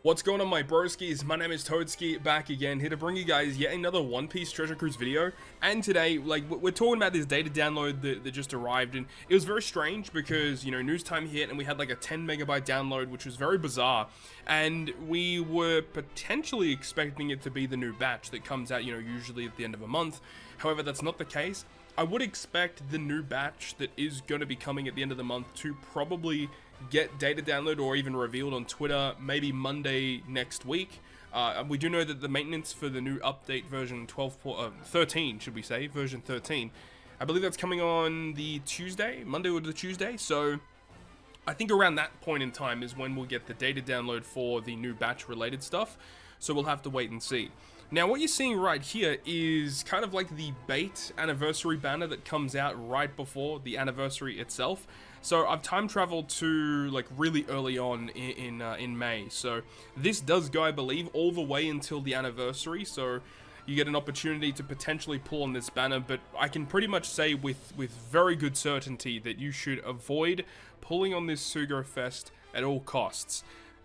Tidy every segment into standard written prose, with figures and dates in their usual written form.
What's going on, my broskiis? My name is Toadskii, back again, here to bring you guys yet another One Piece Treasure Cruise video. And today, we're talking about this data download that just arrived, and it was very strange because, you know, news time hit and we had like a 10 megabyte download, which was very bizarre. And we were potentially expecting it to be the new batch that comes out, you know, usually at the end of a month. However, that's not the case. I would expect the new batch that is going to be coming at the end of the month to probably get data download or even revealed on Twitter maybe Monday next week. We do know that the maintenance for the new update version 13, should we say, version 13, I believe that's coming on the Tuesday, Monday or the Tuesday, so I think around that point in time is when we'll get the data download for the new batch related stuff, so we'll have to wait and see. Now, what you're seeing right here is kind of like the bait anniversary banner that comes out right before the anniversary itself. So I've time traveled to like really early on in May. So this does go, I believe, all the way until the anniversary. So you get an opportunity to potentially pull on this banner, but I can pretty much say with very good certainty that you should avoid pulling on this Sugo Fest at all costs.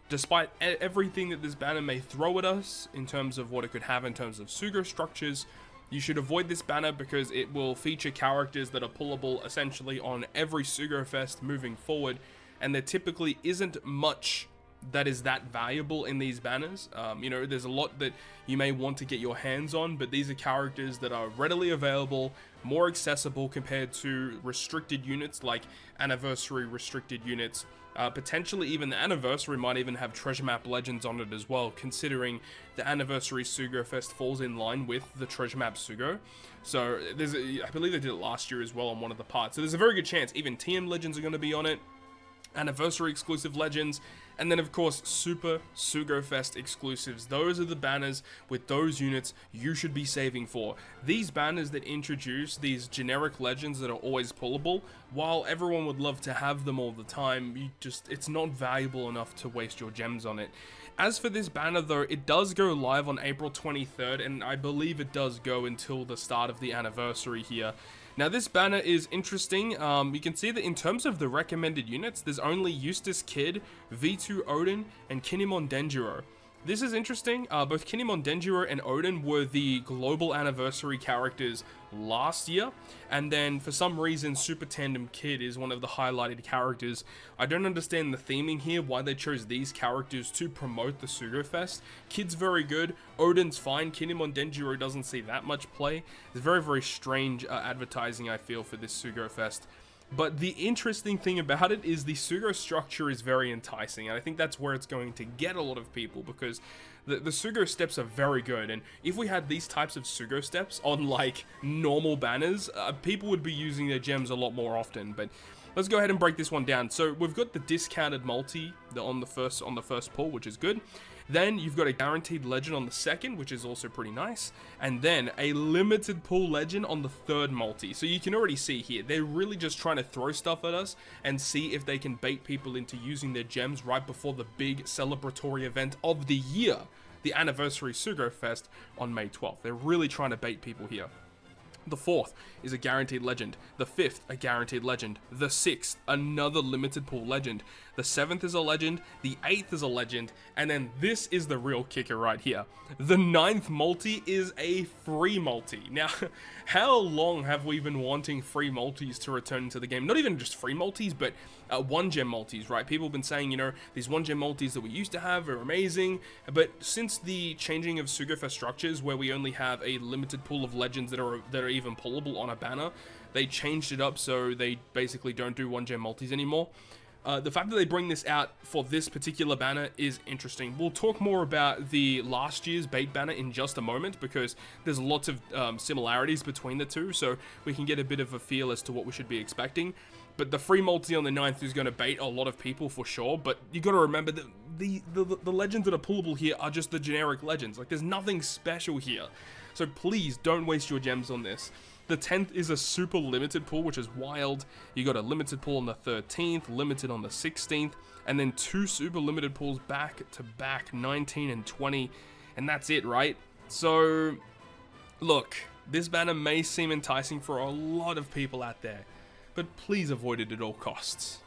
Despite everything that this banner may throw at us in terms of what it could have in terms of Sugo structures, you should avoid this banner because it will feature characters that are pullable essentially on every Sugo Fest moving forward, and there typically isn't much that is that valuable in these banners. You know, there's a lot that you may want to get your hands on, but these are characters that are readily available, more accessible compared to restricted units like anniversary restricted units. Potentially even the anniversary might even have treasure map legends on it as well, considering the anniversary Sugo Fest falls in line with the treasure map Sugo. So I believe they did it last year as well on one of the parts. So there's a very good chance even TM legends are going to be on it, anniversary exclusive legends, and then of course Super Sugo Fest exclusives. Those are the banners with those units you should be saving for. These banners that introduce these generic legends that are always pullable, while everyone would love to have them all the time, it's not valuable enough to waste your gems on it. As for this banner though, it does go live on April 23rd, and I believe it does go until the start of the anniversary here. Now this banner is interesting. You can see that in terms of the recommended units, there's only Eustace Kid, V2 Odin, and Kinemon Denjiro. This is interesting. Both Kinemon Denjiro and Odin were the global anniversary characters last year, and then for some reason Super Tandem Kid is one of the highlighted characters. I don't understand the theming here, why they chose these characters to promote the Sugo Fest. Kid's very good, Odin's fine, Kinemon Denjiro doesn't see that much play. It's very strange advertising, I feel, for this Sugo Fest. But the interesting thing about it is the Sugo structure is very enticing, and I think that's where it's going to get a lot of people, because the Sugo steps are very good, and if we had these types of Sugo steps on like normal banners, people would be using their gems a lot more often. But let's go ahead and break this one down. So we've got the discounted multi on the first pull, which is good. Then you've got a guaranteed legend on the second, which is also pretty nice. And then a limited pull legend on the third multi. So you can already see here, they're really just trying to throw stuff at us and see if they can bait people into using their gems right before the big celebratory event of the year, the anniversary Sugo Fest on May 12th. They're really trying to bait people here. The fourth is a guaranteed legend. The fifth, a guaranteed legend. The sixth, another limited pool legend. The seventh is a legend. The eighth is a legend. And then this is the real kicker right here. The ninth multi is a free multi. Now, how long have we been wanting free multis to return into the game? Not even just free multis, but one gem multis, right? People have been saying, you know, these one gem multis that we used to have are amazing. But since the changing of Sugo Fest structures, where we only have a limited pool of legends that are even pullable on a banner, they changed it up so they basically don't do one gem multis anymore. The fact that they bring this out for this particular banner is interesting. We'll talk more about the last year's bait banner in just a moment, because there's lots of similarities between the two, so we can get a bit of a feel as to what we should be expecting. But the free multi on the 9th is going to bait a lot of people for sure, but you got to remember that the legends that are pullable here are just the generic legends. Like, there's nothing special here. So please don't waste your gems on this. The 10th is a super limited pool, which is wild. You got a limited pool on the 13th, limited on the 16th, and then two super limited pools back to back, 19 and 20, and that's it, right? So, look, this banner may seem enticing for a lot of people out there, but please avoid it at all costs.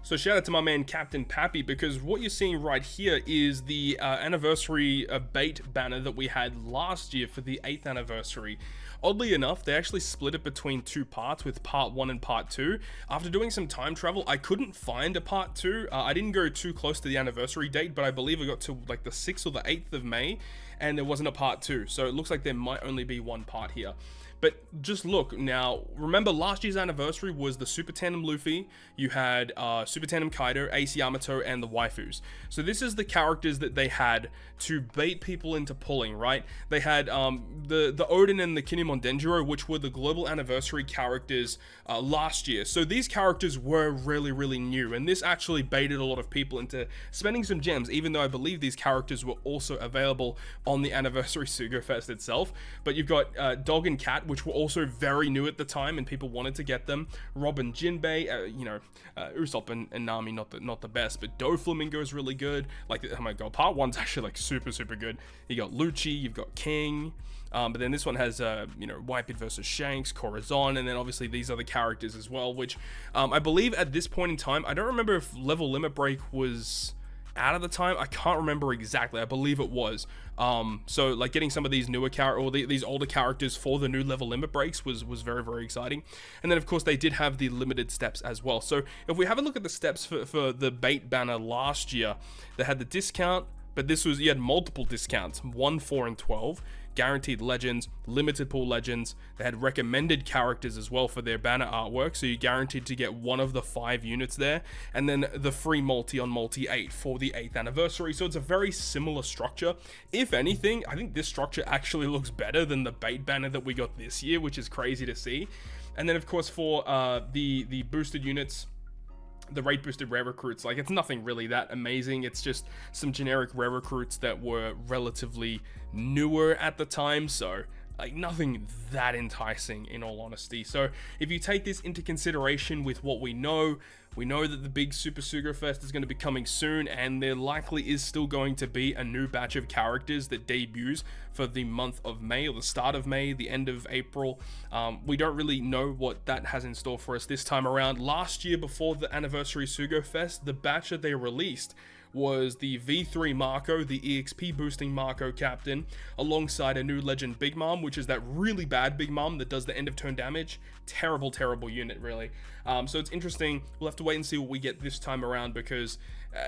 So shout out to my man Captain Pappy, because what you're seeing right here is the anniversary bait banner that we had last year for the 8th anniversary. Oddly enough, they actually split it between 2 parts, with part 1 and part 2. After doing some time travel, I couldn't find a part 2. I didn't go too close to the anniversary date, but I believe I got to like the 6th or the 8th of May, and there wasn't a part 2. So it looks like there might only be one part here. But just look, now, remember last year's anniversary was the Super Tandem Luffy, you had Super Tandem Kaido, Ace Yamato, and the waifus. So this is the characters that they had to bait people into pulling, right? They had the Odin and the Kinemon Denjiro, which were the global anniversary characters last year. So these characters were really, really new, and this actually baited a lot of people into spending some gems, even though I believe these characters were also available on the Anniversary Sugo Fest itself. But you've got Dog and Cat, which were also very new at the time, and people wanted to get them. Robin Jinbei, Usopp and Nami, not the best, but Doflamingo is really good. Like, oh my god, part 1's actually like super good. You got Lucci, you've got King, but then this one has Whitebeard versus Shanks, Corazon, and then obviously these other characters as well, which I believe at this point in time, I don't remember if Level Limit Break was out of the time. I can't remember exactly. I believe it was. So like getting some of these newer these older characters for the new level limit breaks was very exciting. And then of course they did have the limited steps as well. So if we have a look at the steps for the bait banner last year, they had the discount, but you had multiple discounts, 1, 4, and 12. Guaranteed legends, limited pool legends. They had recommended characters as well for their banner artwork, so you guaranteed to get one of the 5 units there, and then the free multi on multi 8 for the 8th anniversary. So it's a very similar structure. If anything, I think this structure actually looks better than the bait banner that we got this year, which is crazy to see. And then of course for the boosted units, the rate boosted rare recruits, like, it's nothing really that amazing. It's just some generic rare recruits that were relatively newer at the time, so like nothing that enticing in all honesty. So if you take this into consideration with what we know that the big Super Sugo Fest is going to be coming soon, and there likely is still going to be a new batch of characters that debuts for the month of May, or the start of May, the end of April. We don't really know what that has in store for us this time around. Last year, before the Anniversary Sugo Fest, the batch that they released was the V3 Marco, the EXP boosting Marco captain, alongside a new legend Big Mom, which is that really bad Big Mom that does the end of turn damage. Terrible unit, really. So it's interesting. We'll have to wait and see what we get this time around, because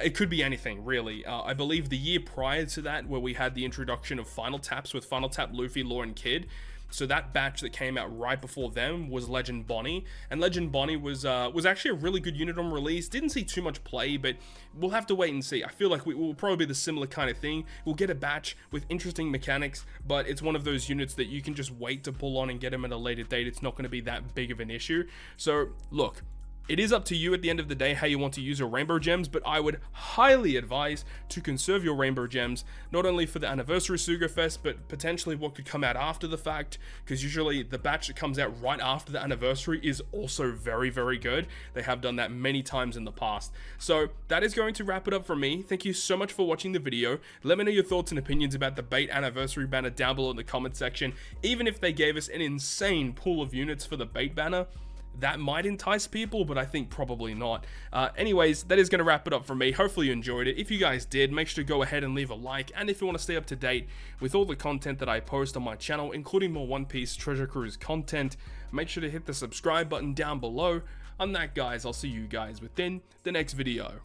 it could be anything, really. I believe the year prior to that, where we had the introduction of Final Taps with Final Tap Luffy, Law, and Kid, so that batch that came out right before them was Legend Bonnie, and Legend Bonnie was actually a really good unit on release. Didn't see too much play, but we'll have to wait and see. I feel like we will probably be the similar kind of thing. We'll get a batch with interesting mechanics, but it's one of those units that you can just wait to pull on and get them at a later date. It's not going to be that big of an issue. So look, it is up to you at the end of the day how you want to use your rainbow gems, but I would highly advise to conserve your rainbow gems, not only for the Anniversary Sugo Fest, but potentially what could come out after the fact, because usually the batch that comes out right after the anniversary is also very good. They have done that many times in the past. So that is going to wrap it up from me. Thank you so much for watching the video. Let me know your thoughts and opinions about the bait anniversary banner down below in the comment section. Even if they gave us an insane pool of units for the bait banner, that might entice people, but I think probably not. Anyways, that is going to wrap it up for me. Hopefully you enjoyed it. If you guys did, make sure to go ahead and leave a like, and if you want to stay up to date with all the content that I post on my channel, including more One Piece Treasure Cruise content, make sure to hit the subscribe button down below. On that, guys, I'll see you guys within the next video.